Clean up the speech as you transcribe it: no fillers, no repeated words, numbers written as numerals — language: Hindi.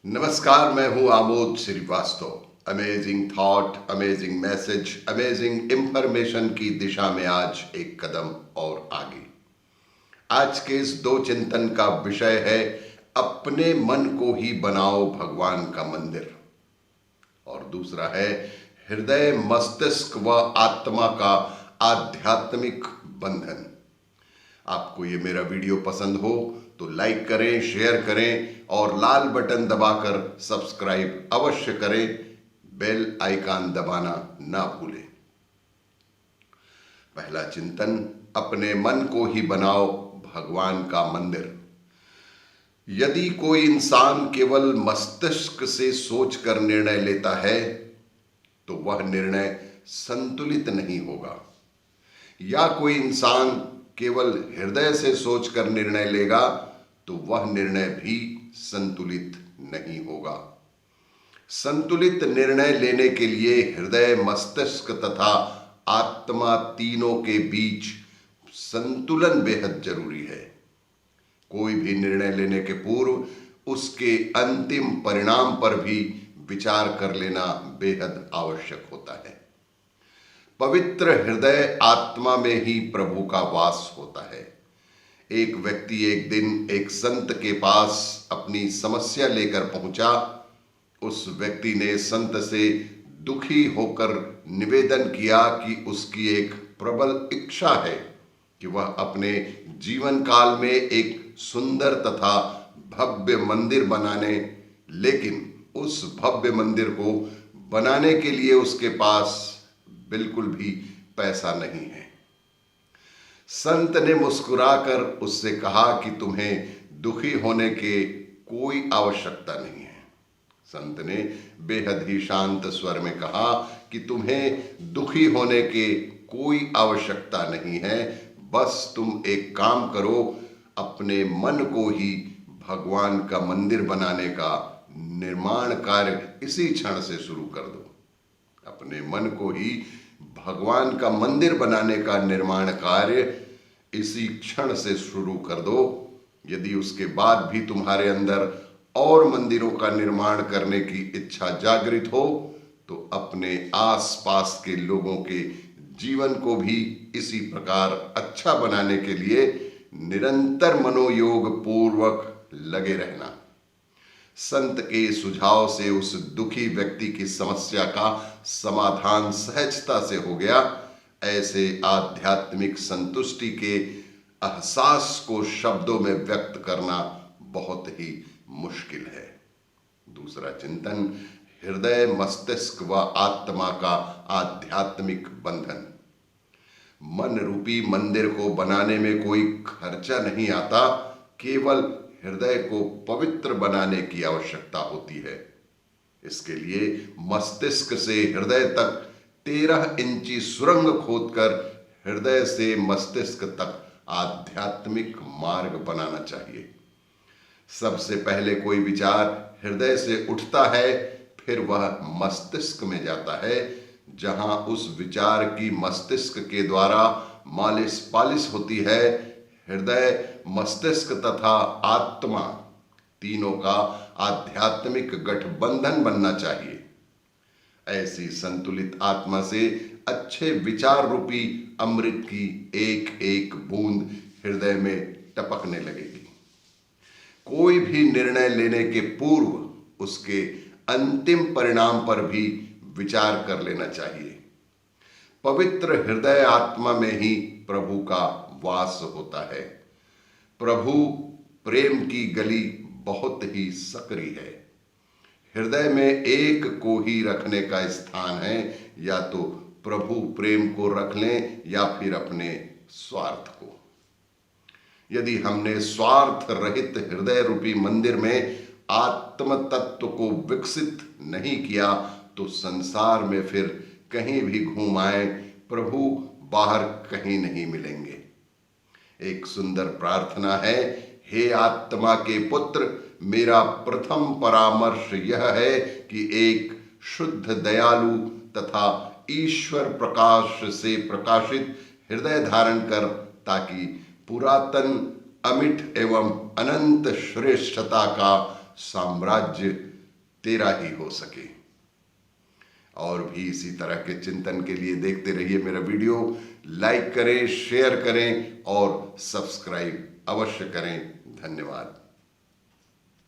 नमस्कार, मैं हूं Amod Srivastava. Amazing thought, amazing message, amazing information की दिशा में आज एक कदम और आगे। आज के इस दो चिंतन का विषय है अपने मन को ही बनाओ भगवान का मंदिर, और दूसरा है हृदय, मस्तिष्क व आत्मा का आध्यात्मिक बंधन। आपको ये मेरा वीडियो पसंद हो तो लाइक करें, शेयर करें और लाल बटन दबाकर सब्सक्राइब अवश्य करें। बेल आइकन दबाना ना भूलें। पहला चिंतन, अपने मन को ही बनाओ भगवान का मंदिर। यदि कोई इंसान केवल मस्तिष्क से सोचकर निर्णय लेता है तो वह निर्णय संतुलित नहीं होगा, या कोई इंसान केवल हृदय से सोचकर निर्णय लेगा तो वह निर्णय भी संतुलित नहीं होगा। संतुलित निर्णय लेने के लिए हृदय, मस्तिष्क तथा आत्मा तीनों के बीच संतुलन बेहद जरूरी है। कोई भी निर्णय लेने के पूर्व उसके अंतिम परिणाम पर भी विचार कर लेना बेहद आवश्यक होता है। पवित्र हृदय आत्मा में ही प्रभु का वास होता है। एक व्यक्ति एक दिन एक संत के पास अपनी समस्या लेकर पहुंचा। उस व्यक्ति ने संत से दुखी होकर निवेदन किया कि उसकी एक प्रबल इच्छा है कि वह अपने जीवन काल में एक सुंदर तथा भव्य मंदिर बनाने, लेकिन उस भव्य मंदिर को बनाने के लिए उसके पास बिल्कुल भी पैसा नहीं है। संत ने मुस्कुराकर उससे कहा कि तुम्हें दुखी होने के कोई आवश्यकता नहीं है। संत ने बेहद ही शांत स्वर में कहा कि तुम्हें दुखी होने के कोई आवश्यकता नहीं है, बस तुम एक काम करो, अपने मन को ही भगवान का मंदिर बनाने का निर्माण कार्य इसी क्षण से शुरू कर दो। अपने मन को ही भगवान का मंदिर बनाने का निर्माण कार्य इसी क्षण से शुरू कर दो। यदि उसके बाद भी तुम्हारे अंदर और मंदिरों का निर्माण करने की इच्छा जागृत हो तो अपने आसपास के लोगों के जीवन को भी इसी प्रकार अच्छा बनाने के लिए निरंतर मनोयोग पूर्वक लगे रहना। संत के सुझाव से उस दुखी व्यक्ति की समस्या का समाधान सहजता से हो गया। ऐसे आध्यात्मिक संतुष्टि के एहसास को शब्दों में व्यक्त करना बहुत ही मुश्किल है। दूसरा चिंतन, हृदय, मस्तिष्क व आत्मा का आध्यात्मिक बंधन। मन रूपी मंदिर को बनाने में कोई खर्चा नहीं आता, केवल हृदय को पवित्र बनाने की आवश्यकता होती है। इसके लिए मस्तिष्क से हृदय तक 13 इंची सुरंग खोदकर हृदय से मस्तिष्क तक आध्यात्मिक मार्ग बनाना चाहिए। सबसे पहले कोई विचार हृदय से उठता है, फिर वह मस्तिष्क में जाता है, जहां उस विचार की मस्तिष्क के द्वारा मालिश पालिश होती है। हृदय, मस्तिष्क तथा आत्मा तीनों का आध्यात्मिक गठबंधन बनना चाहिए। ऐसी संतुलित आत्मा से अच्छे विचार रूपी अमृत की एक एक बूंद हृदय में टपकने लगेगी। कोई भी निर्णय लेने के पूर्व उसके अंतिम परिणाम पर भी विचार कर लेना चाहिए। पवित्र हृदय आत्मा में ही प्रभु का वास होता है। प्रभु प्रेम की गली बहुत ही सकरी है। हृदय में एक को ही रखने का स्थान है, या तो प्रभु प्रेम को रख लें या फिर अपने स्वार्थ को। यदि हमने स्वार्थ रहित हृदय रूपी मंदिर में आत्म तत्व को विकसित नहीं किया तो संसार में फिर कहीं भी घूम आए, प्रभु बाहर कहीं नहीं मिलेंगे। एक सुंदर प्रार्थना है, हे आत्मा के पुत्र, मेरा प्रथम परामर्श यह है कि एक शुद्ध, दयालु तथा ईश्वर प्रकाश से प्रकाशित हृदय धारण कर, ताकि पुरातन, अमिट एवं अनंत श्रेष्ठता का साम्राज्य तेरा ही हो सके। और भी इसी तरह के चिंतन के लिए देखते रहिए मेरा वीडियो, लाइक करें, शेयर करें और सब्सक्राइब अवश्य करें। धन्यवाद।